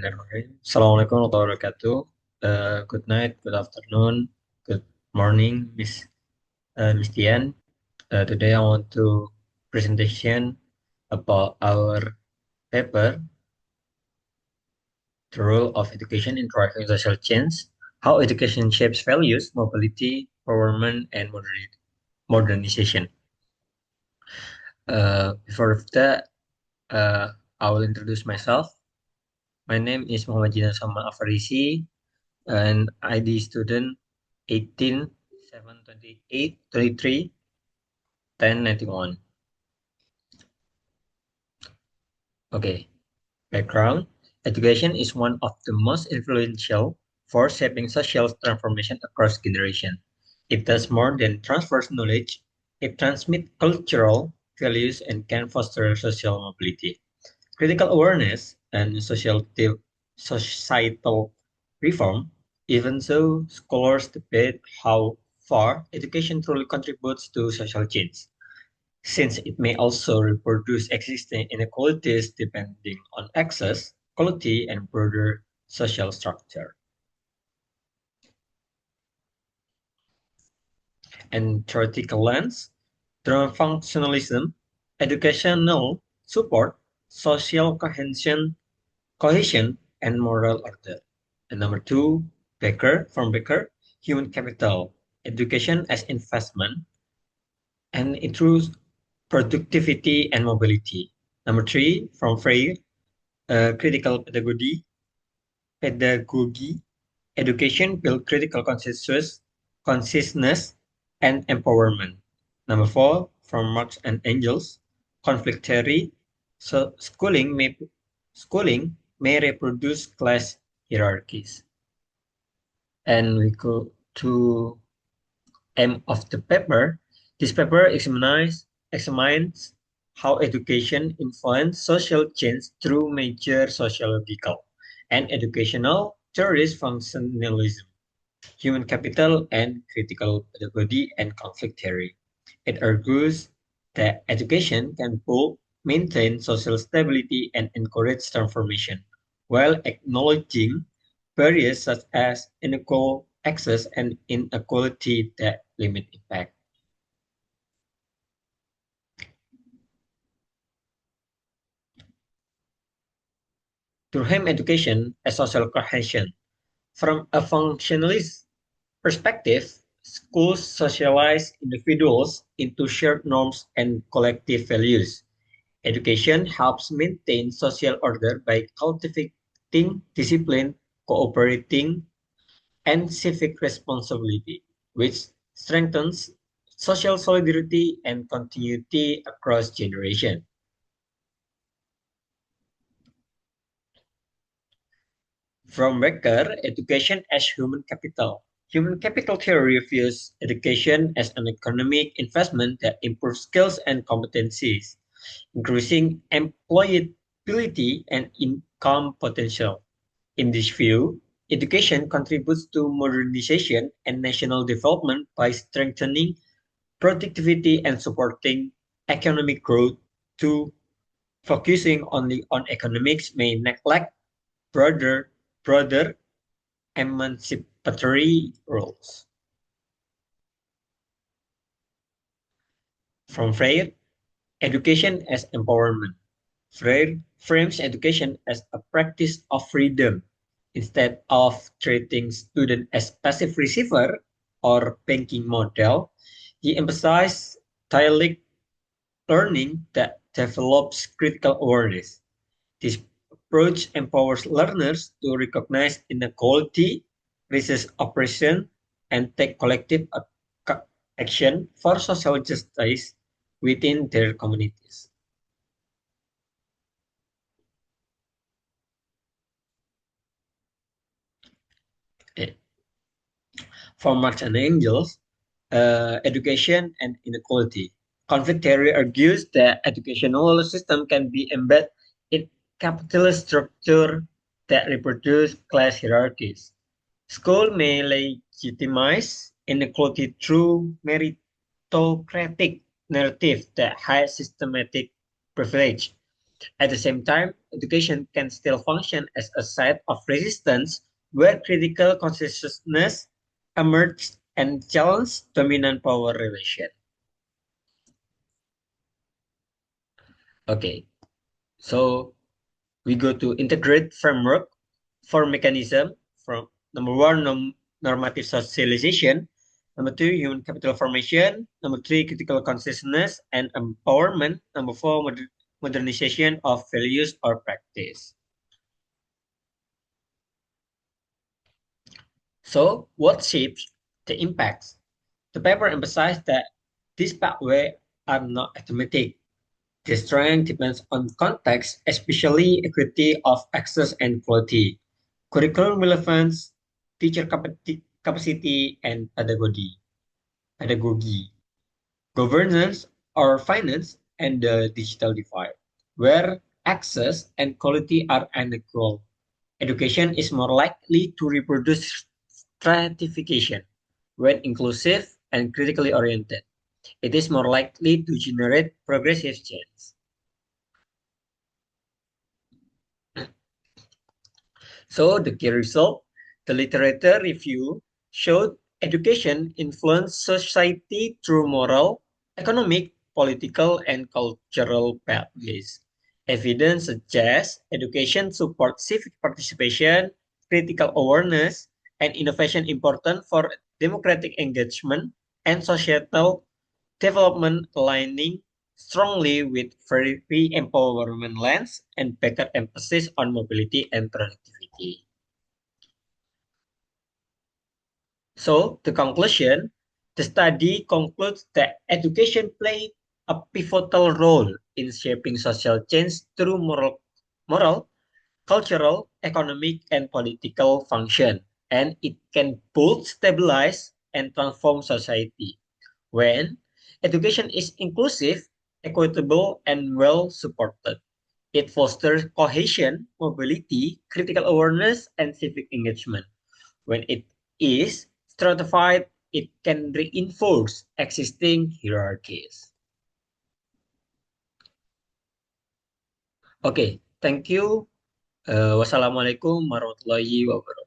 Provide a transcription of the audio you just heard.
Bismillahirrahmanirrahim. Assalamualaikum warahmatullahi wabarakatuh. Good night, good afternoon, good morning, Miss Dian. Today I want to presentation about our paper, the role of education in driving social change, how education shapes values, mobility, empowerment, and modernization. Before that, I will introduce myself. My name is Muhammad Jiydan Salman and ID student 18 7 28 23 10 91. Okay, background. Education is one of the most influential for shaping social transformation across generations. It does more than transfers knowledge, it transmits cultural values and can foster social mobility. Critical awareness and societal reform. Even so, scholars debate how far education truly contributes to social change, since it may also reproduce existing inequalities depending on access, quality, and broader social structure. And theoretical lens, through functionalism, educational support, social cohesion, and moral order. And number two, Becker, human capital, education as investment, and it improves productivity and mobility. Number three, from Freire, critical pedagogy, education build critical consciousness, and empowerment. Number four, from Marx and Engels, conflict theory. So schooling may reproduce class hierarchies. And we go to aim of the paper. This paper examines how education influences social change through major sociological and educational theories, functionalism, human capital, and critical pedagogy and conflict theory. It argues that education can both maintain social stability and encourage transformation, while acknowledging barriers such as unequal access and inequality that limit impact. Durkheim education as social cohesion. From a functionalist perspective, schools socialize individuals into shared norms and collective values. Education helps maintain social order by cultivating discipline, cooperating, and civic responsibility, which strengthens social solidarity and continuity across generations. From Becker, education as human capital. Human capital theory views education as an economic investment that improves skills and competencies, increasing employability and income potential. In this view, education contributes to modernization and national development by strengthening productivity and supporting economic growth. To focusing only on economics may neglect broader emancipatory roles. From Freire, education as empowerment. Freire frames education as a practice of freedom. Instead of treating students as passive receiver or banking model, he emphasized dialectic learning that develops critical awareness. This approach empowers learners to recognize inequality, resist oppression, and take collective action for social justice within their communities. Eh, For Marx and Engels, education and inequality. Conflict theory argues that educational system can be embedded in capitalist structure that reproduce class hierarchies. School may legitimize inequality through meritocratic narrative that hide systematic privilege. At the same time, education can still function as a site of resistance where critical consciousness emerges and challenges dominant power relation. Okay, so we go to integrate framework for mechanism from number one, normative socialization, number two, human capital formation, number three, critical consciousness and empowerment, number four, modernization of values or practice. So, what shapes the impacts? The paper emphasized that these pathways are not automatic. The strength depends on context, especially equity of access and quality, curriculum relevance, teacher capacity, and pedagogy, governance or finance, and the digital divide, where access and quality are unequal. Education is more likely to reproduce stratification when inclusive and critically oriented. It is more likely to generate progressive change. So the key result, the literature review showed education influenced society through moral, economic, political, and cultural pathways. Evidence suggests education supports civic participation, critical awareness, and innovation important for democratic engagement and societal development aligning strongly with free empowerment lens and better emphasis on mobility and productivity. So, the conclusion, the study concludes that education played a pivotal role in shaping social change through moral, cultural, economic, and political function, and it can both stabilize and transform society. When education is inclusive, equitable, and well supported, it fosters cohesion, mobility, critical awareness, and civic engagement. When it is stratified, it can reinforce existing hierarchies. Okay, thank you. Wassalamualaikum warahmatullahi wabarakatuh.